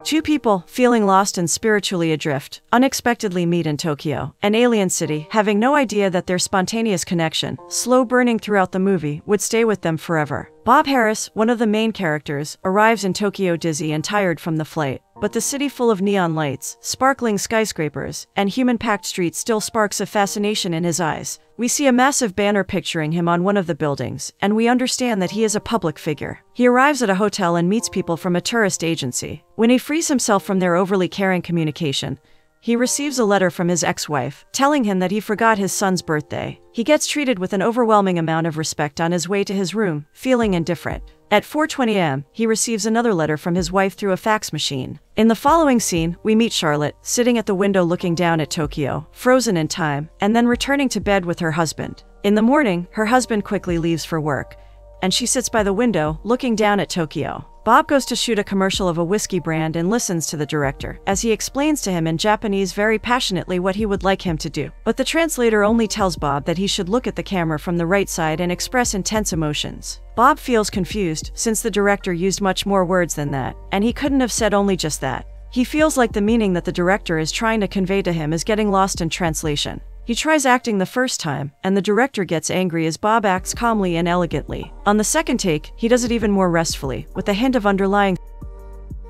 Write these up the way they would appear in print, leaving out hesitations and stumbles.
Two people, feeling lost and spiritually adrift, unexpectedly meet in Tokyo, an alien city, having no idea that their spontaneous connection, slow burning throughout the movie, would stay with them forever. Bob Harris, one of the main characters, arrives in Tokyo dizzy and tired from the flight. But the city full of neon lights, sparkling skyscrapers, and human-packed streets still sparks a fascination in his eyes. We see a massive banner picturing him on one of the buildings, and we understand that he is a public figure. He arrives at a hotel and meets people from a tourist agency. When he frees himself from their overly caring communication, he receives a letter from his ex-wife, telling him that he forgot his son's birthday. He gets treated with an overwhelming amount of respect on his way to his room, feeling indifferent. At 4:20 a.m., he receives another letter from his wife through a fax machine. In the following scene, we meet Charlotte, sitting at the window looking down at Tokyo, frozen in time, and then returning to bed with her husband. In the morning, her husband quickly leaves for work, and she sits by the window, looking down at Tokyo. Bob goes to shoot a commercial of a whiskey brand and listens to the director, as he explains to him in Japanese very passionately what he would like him to do. But the translator only tells Bob that he should look at the camera from the right side and express intense emotions. Bob feels confused, since the director used much more words than that, and he couldn't have said only just that. He feels like the meaning that the director is trying to convey to him is getting lost in translation. He tries acting the first time, and the director gets angry as Bob acts calmly and elegantly. On the second take, he does it even more restfully, with a hint of underlying.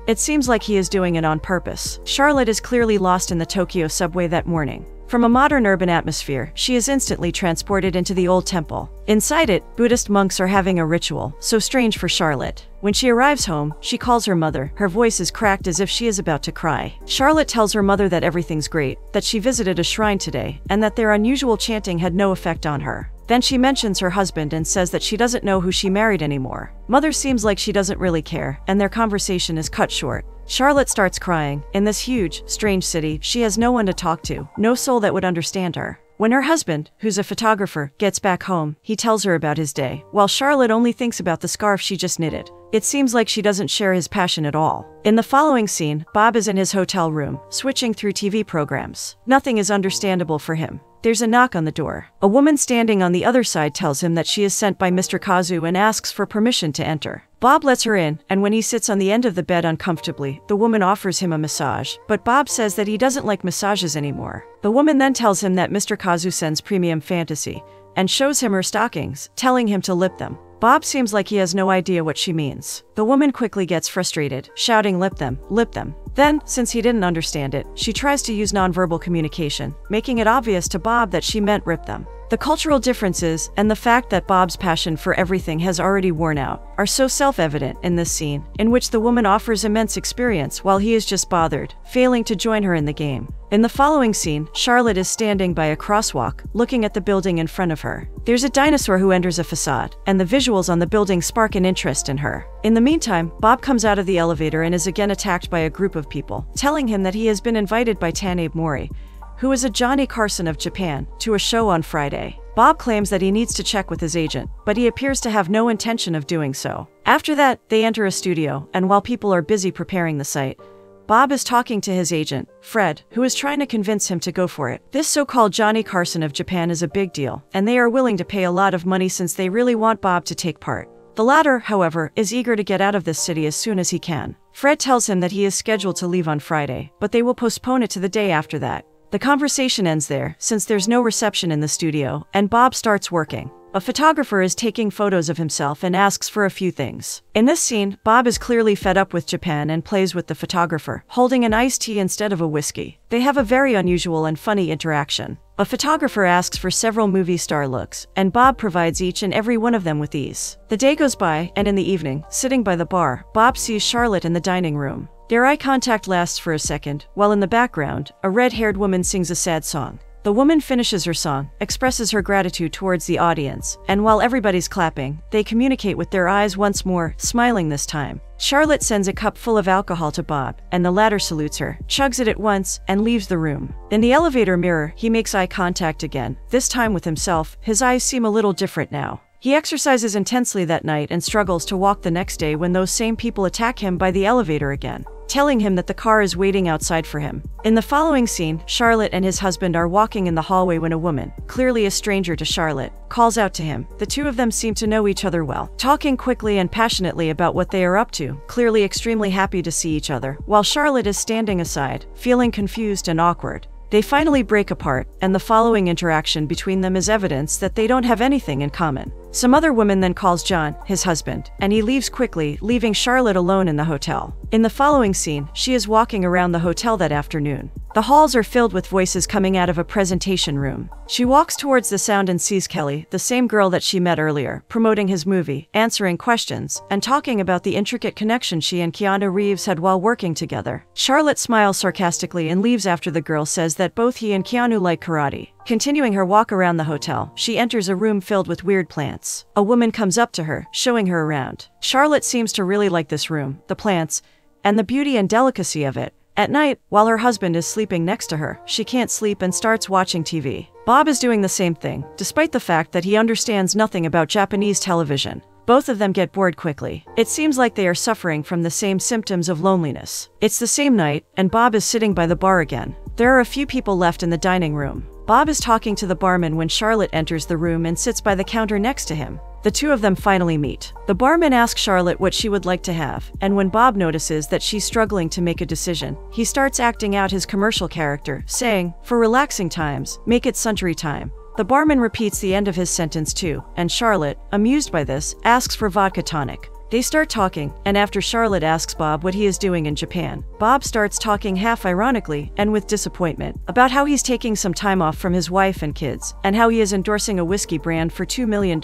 It seems like he is doing it on purpose. Charlotte is clearly lost in the Tokyo subway that morning. From a modern urban atmosphere, she is instantly transported into the old temple. Inside it, Buddhist monks are having a ritual, so strange for Charlotte. When she arrives home, she calls her mother. Her voice is cracked as if she is about to cry. Charlotte tells her mother that everything's great, that she visited a shrine today, and that their unusual chanting had no effect on her. Then she mentions her husband and says that she doesn't know who she married anymore. Mother seems like she doesn't really care, and their conversation is cut short. Charlotte starts crying. In this huge, strange city, she has no one to talk to, no soul that would understand her. When her husband, who's a photographer, gets back home, he tells her about his day, while Charlotte only thinks about the scarf she just knitted. It seems like she doesn't share his passion at all. In the following scene, Bob is in his hotel room, switching through TV programs. Nothing is understandable for him. There's a knock on the door. A woman standing on the other side tells him that she is sent by Mr. Kazu and asks for permission to enter. Bob lets her in, and when he sits on the end of the bed uncomfortably, the woman offers him a massage, but Bob says that he doesn't like massages anymore. The woman then tells him that Mr. Kazu sends premium fantasy, and shows him her stockings, telling him to lip them. Bob seems like he has no idea what she means. The woman quickly gets frustrated, shouting lip them, lip them. Then, since he didn't understand it, she tries to use nonverbal communication, making it obvious to Bob that she meant rip them. The cultural differences, and the fact that Bob's passion for everything has already worn out, are so self-evident in this scene, in which the woman offers immense experience while he is just bothered, failing to join her in the game. In the following scene, Charlotte is standing by a crosswalk, looking at the building in front of her. There's a dinosaur who enters a facade, and the visuals on the building spark an interest in her. In the meantime, Bob comes out of the elevator and is again attacked by a group of people, telling him that he has been invited by Tanabe Mori, who is a Johnny Carson of Japan, to a show on Friday. Bob claims that he needs to check with his agent, but he appears to have no intention of doing so. After that, they enter a studio, and while people are busy preparing the site, Bob is talking to his agent, Fred, who is trying to convince him to go for it. This so-called Johnny Carson of Japan is a big deal, and they are willing to pay a lot of money since they really want Bob to take part. The latter, however, is eager to get out of this city as soon as he can. Fred tells him that he is scheduled to leave on Friday, but they will postpone it to the day after that. The conversation ends there, since there's no reception in the studio, and Bob starts working. A photographer is taking photos of himself and asks for a few things. In this scene, Bob is clearly fed up with Japan and plays with the photographer, holding an iced tea instead of a whiskey. They have a very unusual and funny interaction. A photographer asks for several movie star looks, and Bob provides each and every one of them with ease. The day goes by, and in the evening, sitting by the bar, Bob sees Charlotte in the dining room. Their eye contact lasts for a second, while in the background, a red-haired woman sings a sad song. The woman finishes her song, expresses her gratitude towards the audience, and while everybody's clapping, they communicate with their eyes once more, smiling this time. Charlotte sends a cup full of alcohol to Bob, and the latter salutes her, chugs it at once, and leaves the room. In the elevator mirror, he makes eye contact again, this time with himself. His eyes seem a little different now. He exercises intensely that night and struggles to walk the next day when those same people attack him by the elevator again. telling him that the car is waiting outside for him. In the following scene, Charlotte and his husband are walking in the hallway when a woman, clearly a stranger to Charlotte, calls out to him. The two of them seem to know each other well, talking quickly and passionately about what they are up to, clearly extremely happy to see each other, while Charlotte is standing aside, feeling confused and awkward. They finally break apart, and the following interaction between them is evidence that they don't have anything in common. Some other woman then calls John, his husband, and he leaves quickly, leaving Charlotte alone in the hotel. In the following scene, she is walking around the hotel that afternoon. The halls are filled with voices coming out of a presentation room. She walks towards the sound and sees Kelly, the same girl that she met earlier, promoting his movie, answering questions, and talking about the intricate connection she and Keanu Reeves had while working together. Charlotte smiles sarcastically and leaves after the girl says that both he and Keanu like karate. Continuing her walk around the hotel, she enters a room filled with weird plants. A woman comes up to her, showing her around. Charlotte seems to really like this room, the plants, and the beauty and delicacy of it. At night, while her husband is sleeping next to her, she can't sleep and starts watching TV. Bob is doing the same thing, despite the fact that he understands nothing about Japanese television. Both of them get bored quickly. It seems like they are suffering from the same symptoms of loneliness. It's the same night, and Bob is sitting by the bar again. There are a few people left in the dining room. Bob is talking to the barman when Charlotte enters the room and sits by the counter next to him. The two of them finally meet. The barman asks Charlotte what she would like to have, and when Bob notices that she's struggling to make a decision, he starts acting out his commercial character, saying, "For relaxing times, make it suntory time." The barman repeats the end of his sentence too, and Charlotte, amused by this, asks for vodka tonic. They start talking, and after Charlotte asks Bob what he is doing in Japan, Bob starts talking half ironically and with disappointment about how he's taking some time off from his wife and kids, and how he is endorsing a whiskey brand for $2 million,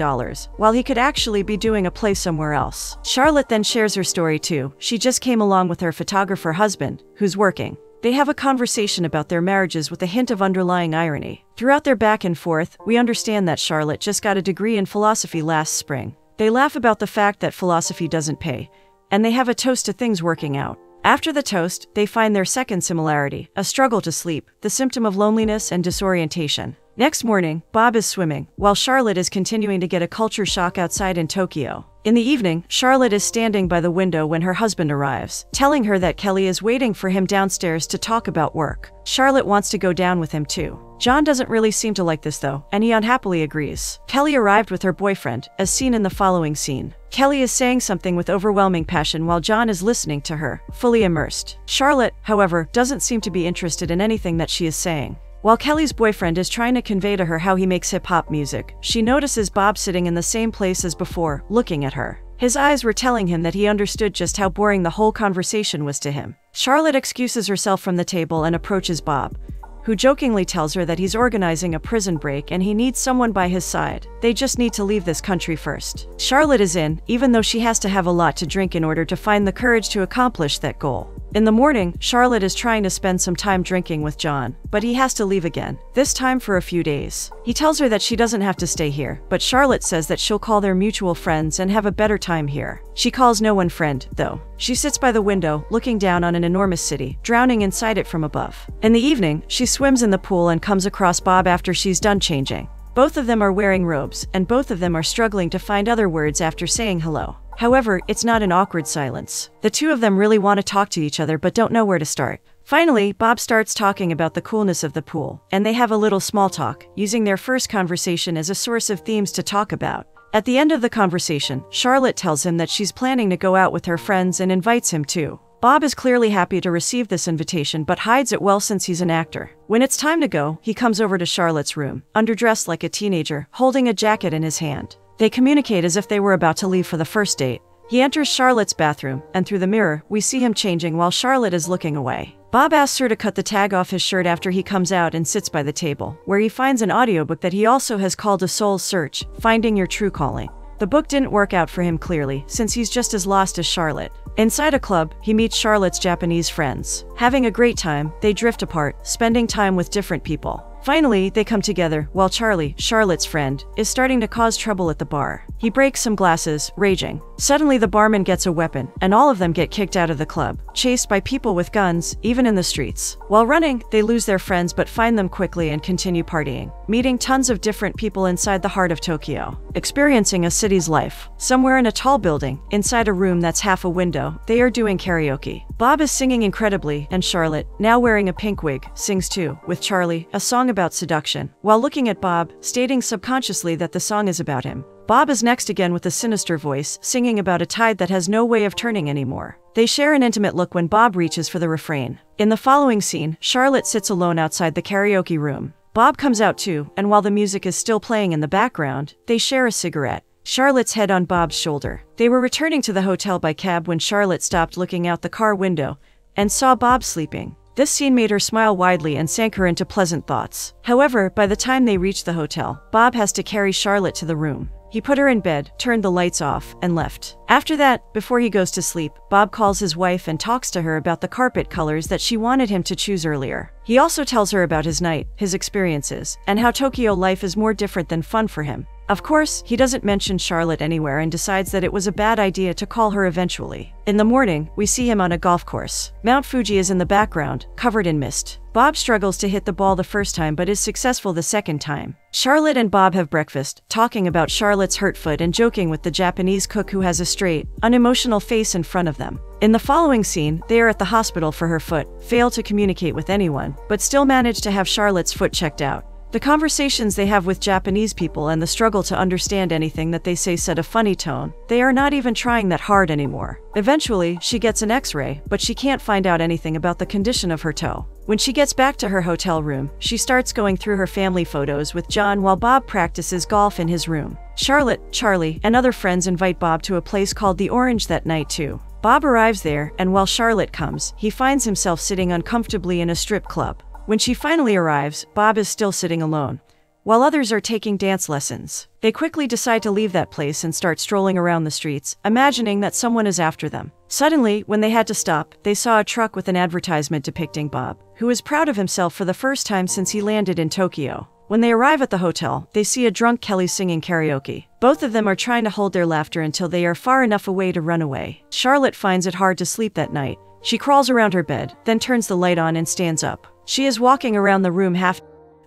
while he could actually be doing a play somewhere else. Charlotte then shares her story too. She just came along with her photographer husband, who's working. They have a conversation about their marriages with a hint of underlying irony. Throughout their back and forth, we understand that Charlotte just got a degree in philosophy last spring. They laugh about the fact that philosophy doesn't pay, and they have a toast to things working out. After the toast, they find their second similarity, a struggle to sleep, the symptom of loneliness and disorientation. Next morning, Bob is swimming, while Charlotte is continuing to get a culture shock outside in Tokyo. In the evening, Charlotte is standing by the window when her husband arrives, telling her that Kelly is waiting for him downstairs to talk about work. Charlotte wants to go down with him too. John doesn't really seem to like this though, and he unhappily agrees. Kelly arrived with her boyfriend, as seen in the following scene. Kelly is saying something with overwhelming passion while John is listening to her, fully immersed. Charlotte, however, doesn't seem to be interested in anything that she is saying. While Kelly's boyfriend is trying to convey to her how he makes hip-hop music, she notices Bob sitting in the same place as before, looking at her. His eyes were telling him that he understood just how boring the whole conversation was to him. Charlotte excuses herself from the table and approaches Bob, who jokingly tells her that he's organizing a prison break and he needs someone by his side. They just need to leave this country first. Charlotte is in, even though she has to have a lot to drink in order to find the courage to accomplish that goal. In the morning, Charlotte is trying to spend some time drinking with John, but he has to leave again, this time for a few days. He tells her that she doesn't have to stay here, but Charlotte says that she'll call their mutual friends and have a better time here. She calls no one friend, though. She sits by the window, looking down on an enormous city, drowning inside it from above. In the evening, she swims in the pool and comes across Bob after she's done changing. Both of them are wearing robes, and both of them are struggling to find other words after saying hello. However, it's not an awkward silence. The two of them really want to talk to each other but don't know where to start. Finally, Bob starts talking about the coolness of the pool, and they have a little small talk, using their first conversation as a source of themes to talk about. At the end of the conversation, Charlotte tells him that she's planning to go out with her friends and invites him too. Bob is clearly happy to receive this invitation but hides it well since he's an actor. When it's time to go, he comes over to Charlotte's room, underdressed like a teenager, holding a jacket in his hand. They communicate as if they were about to leave for the first date. He enters Charlotte's bathroom, and through the mirror, we see him changing while Charlotte is looking away. Bob asks her to cut the tag off his shirt after he comes out and sits by the table, where he finds an audiobook that he also has called A Soul's Search, Finding Your True Calling. The book didn't work out for him clearly, since he's just as lost as Charlotte. Inside a club, he meets Charlotte's Japanese friends. Having a great time, they drift apart, spending time with different people. Finally, they come together, while Charlie, Charlotte's friend, is starting to cause trouble at the bar. He breaks some glasses, raging. Suddenly the barman gets a weapon, and all of them get kicked out of the club, chased by people with guns, even in the streets. While running, they lose their friends but find them quickly and continue partying, meeting tons of different people inside the heart of Tokyo, experiencing a city's life. Somewhere in a tall building, inside a room that's half a window, they are doing karaoke. Bob is singing incredibly, and Charlotte, now wearing a pink wig, sings too, with Charlie, a song about seduction, while looking at Bob, stating subconsciously that the song is about him. Bob is next again with a sinister voice, singing about a tide that has no way of turning anymore. They share an intimate look when Bob reaches for the refrain. In the following scene, Charlotte sits alone outside the karaoke room. Bob comes out too, and while the music is still playing in the background, they share a cigarette. Charlotte's head on Bob's shoulder. They were returning to the hotel by cab when Charlotte stopped looking out the car window and saw Bob sleeping. This scene made her smile widely and sank her into pleasant thoughts. However, by the time they reached the hotel, Bob has to carry Charlotte to the room. He put her in bed, turned the lights off, and left. After that, before he goes to sleep, Bob calls his wife and talks to her about the carpet colors that she wanted him to choose earlier. He also tells her about his night, his experiences, and how Tokyo life is more different than fun for him. Of course, he doesn't mention Charlotte anywhere and decides that it was a bad idea to call her eventually. In the morning, we see him on a golf course. Mount Fuji is in the background, covered in mist. Bob struggles to hit the ball the first time but is successful the second time. Charlotte and Bob have breakfast, talking about Charlotte's hurt foot and joking with the Japanese cook who has a straight, unemotional face in front of them. In the following scene, they are at the hospital for her foot, fail to communicate with anyone, but still manage to have Charlotte's foot checked out. The conversations they have with Japanese people and the struggle to understand anything that they say set a funny tone. They are not even trying that hard anymore. Eventually, she gets an X-ray, but she can't find out anything about the condition of her toe. When she gets back to her hotel room, she starts going through her family photos with John while Bob practices golf in his room. Charlotte, Charlie, and other friends invite Bob to a place called the Orange that night too. Bob arrives there, and while Charlotte comes, he finds himself sitting uncomfortably in a strip club. When she finally arrives, Bob is still sitting alone, while others are taking dance lessons. They quickly decide to leave that place and start strolling around the streets, imagining that someone is after them. Suddenly, when they had to stop, they saw a truck with an advertisement depicting Bob, who is proud of himself for the first time since he landed in Tokyo. When they arrive at the hotel, they see a drunk Kelly singing karaoke. Both of them are trying to hold their laughter until they are far enough away to run away. Charlotte finds it hard to sleep that night. She crawls around her bed, then turns the light on and stands up. She is walking around the room half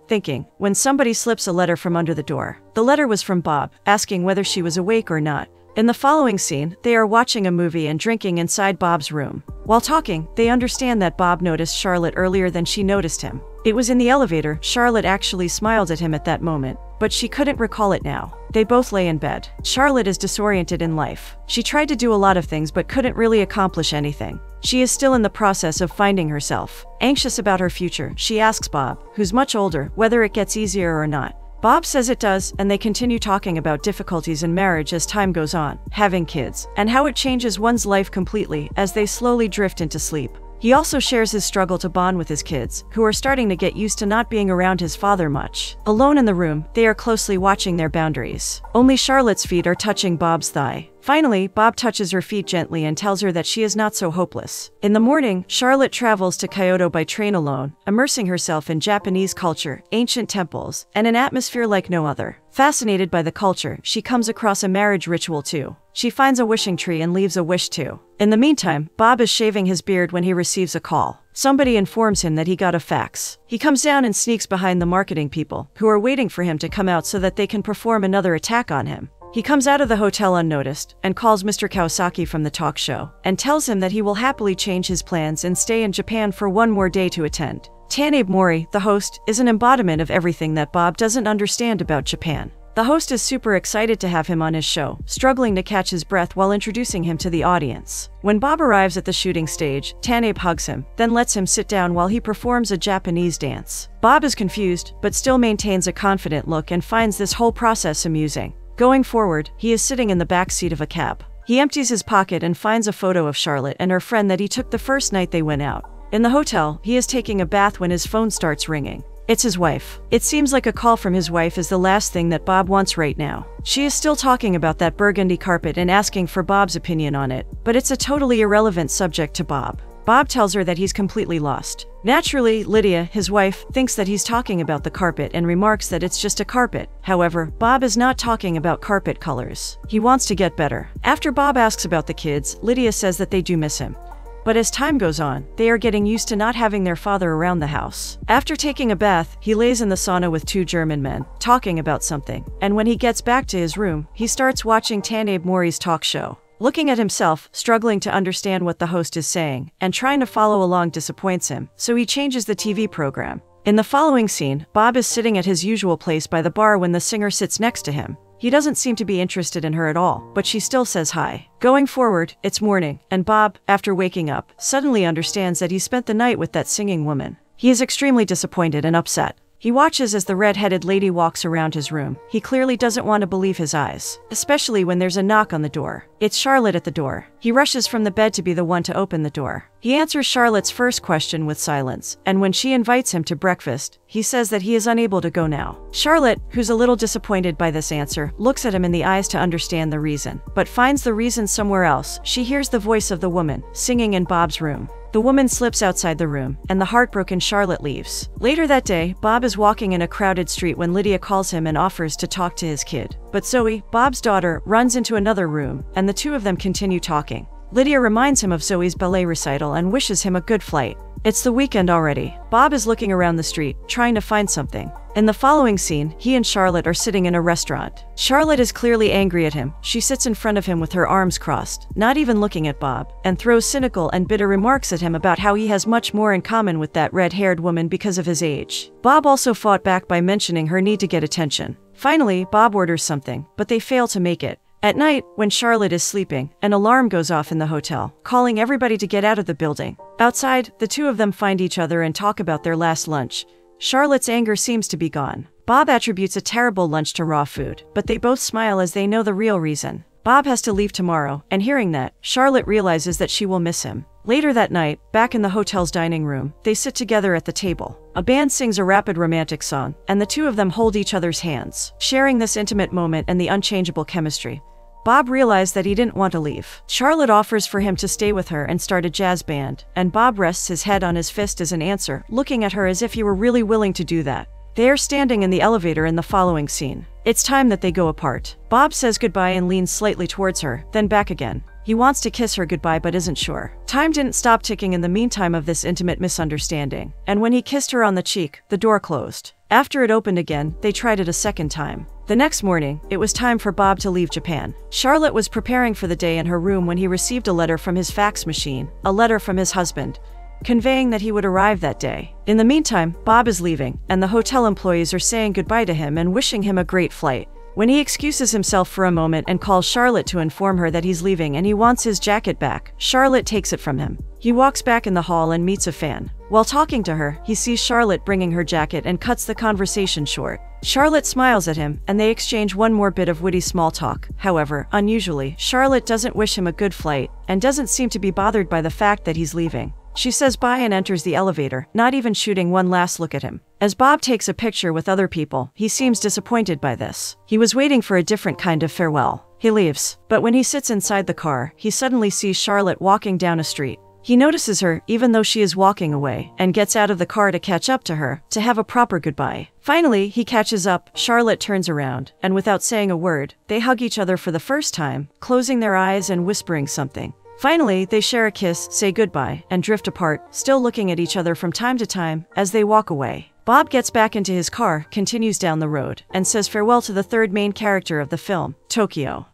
thinking, when somebody slips a letter from under the door. The letter was from Bob, asking whether she was awake or not. In the following scene, they are watching a movie and drinking inside Bob's room. While talking, they understand that Bob noticed Charlotte earlier than she noticed him. It was in the elevator. Charlotte actually smiled at him at that moment, but she couldn't recall it now. They both lay in bed. Charlotte is disoriented in life. She tried to do a lot of things but couldn't really accomplish anything. She is still in the process of finding herself. Anxious about her future, she asks Bob, who's much older, whether it gets easier or not. Bob says it does, and they continue talking about difficulties in marriage as time goes on, having kids, and how it changes one's life completely as they slowly drift into sleep. He also shares his struggle to bond with his kids, who are starting to get used to not being around his father much. Alone in the room, they are closely watching their boundaries. Only Charlotte's feet are touching Bob's thigh. Finally, Bob touches her feet gently and tells her that she is not so hopeless. In the morning, Charlotte travels to Kyoto by train alone, immersing herself in Japanese culture, ancient temples, and an atmosphere like no other. Fascinated by the culture, she comes across a marriage ritual too. She finds a wishing tree and leaves a wish too. In the meantime, Bob is shaving his beard when he receives a call. Somebody informs him that he got a fax. He comes down and sneaks behind the marketing people, who are waiting for him to come out so that they can perform another attack on him. He comes out of the hotel unnoticed and calls Mr. Kawasaki from the talk show and tells him that he will happily change his plans and stay in Japan for one more day to attend. Tanabe Mori, the host, is an embodiment of everything that Bob doesn't understand about Japan. The host is super excited to have him on his show, struggling to catch his breath while introducing him to the audience. When Bob arrives at the shooting stage, Tanabe hugs him, then lets him sit down while he performs a Japanese dance. Bob is confused, but still maintains a confident look and finds this whole process amusing. Going forward, he is sitting in the back seat of a cab. He empties his pocket and finds a photo of Charlotte and her friend that he took the first night they went out. In the hotel, he is taking a bath when his phone starts ringing. It's his wife. It seems like a call from his wife is the last thing that Bob wants right now. She is still talking about that burgundy carpet and asking for Bob's opinion on it, but it's a totally irrelevant subject to Bob. Bob tells her that he's completely lost. Naturally, Lydia, his wife, thinks that he's talking about the carpet and remarks that it's just a carpet. However, Bob is not talking about carpet colors. He wants to get better. After Bob asks about the kids, Lydia says that they do miss him. But as time goes on, they are getting used to not having their father around the house. After taking a bath, he lays in the sauna with two German men, talking about something. And when he gets back to his room, he starts watching Taneb Mori's talk show. Looking at himself, struggling to understand what the host is saying, and trying to follow along disappoints him, so he changes the TV program. In the following scene, Bob is sitting at his usual place by the bar when the singer sits next to him. He doesn't seem to be interested in her at all, but she still says hi. Going forward, it's morning, and Bob, after waking up, suddenly understands that he spent the night with that singing woman. He is extremely disappointed and upset. He watches as the red-headed lady walks around his room. He clearly doesn't want to believe his eyes, especially when there's a knock on the door. It's Charlotte at the door. He rushes from the bed to be the one to open the door. He answers Charlotte's first question with silence, and when she invites him to breakfast, he says that he is unable to go now. Charlotte, who's a little disappointed by this answer, looks at him in the eyes to understand the reason, but finds the reason somewhere else. She hears the voice of the woman, singing in Bob's room. The woman slips outside the room, and the heartbroken Charlotte leaves. Later that day, Bob is walking in a crowded street when Lydia calls him and offers to talk to his kid. But Zoe, Bob's daughter, runs into another room, and the two of them continue talking. Lydia reminds him of Zoe's ballet recital and wishes him a good flight. It's the weekend already. Bob is looking around the street, trying to find something. In the following scene, he and Charlotte are sitting in a restaurant. Charlotte is clearly angry at him. She sits in front of him with her arms crossed, not even looking at Bob, and throws cynical and bitter remarks at him about how he has much more in common with that red-haired woman because of his age. Bob also fought back by mentioning her need to get attention. Finally, Bob orders something, but they fail to make it. At night, when Charlotte is sleeping, an alarm goes off in the hotel, calling everybody to get out of the building. Outside, the two of them find each other and talk about their last lunch. Charlotte's anger seems to be gone. Bob attributes a terrible lunch to raw food, but they both smile as they know the real reason. Bob has to leave tomorrow, and hearing that, Charlotte realizes that she will miss him. Later that night, back in the hotel's dining room, they sit together at the table. A band sings a rapid romantic song, and the two of them hold each other's hands, sharing this intimate moment and the unchangeable chemistry. Bob realized that he didn't want to leave. Charlotte offers for him to stay with her and start a jazz band, and Bob rests his head on his fist as an answer, looking at her as if he were really willing to do that. They are standing in the elevator in the following scene. It's time that they go apart. Bob says goodbye and leans slightly towards her, then back again. He wants to kiss her goodbye but isn't sure. Time didn't stop ticking in the meantime of this intimate misunderstanding, and when he kissed her on the cheek, the door closed. After it opened again, they tried it a second time. The next morning, it was time for Bob to leave Japan. Charlotte was preparing for the day in her room when he received a letter from his fax machine, a letter from his husband, conveying that he would arrive that day. In the meantime, Bob is leaving, and the hotel employees are saying goodbye to him and wishing him a great flight. When he excuses himself for a moment and calls Charlotte to inform her that he's leaving and he wants his jacket back, Charlotte takes it from him. He walks back in the hall and meets a fan. While talking to her, he sees Charlotte bringing her jacket and cuts the conversation short. Charlotte smiles at him, and they exchange one more bit of witty small talk. However, unusually, Charlotte doesn't wish him a good flight, and doesn't seem to be bothered by the fact that he's leaving. She says bye and enters the elevator, not even shooting one last look at him. As Bob takes a picture with other people, he seems disappointed by this. He was waiting for a different kind of farewell. He leaves, but when he sits inside the car, he suddenly sees Charlotte walking down a street. He notices her, even though she is walking away, and gets out of the car to catch up to her, to have a proper goodbye. Finally, he catches up, Charlotte turns around, and without saying a word, they hug each other for the first time, closing their eyes and whispering something. Finally, they share a kiss, say goodbye, and drift apart, still looking at each other from time to time, as they walk away. Bob gets back into his car, continues down the road, and says farewell to the third main character of the film, Tokyo.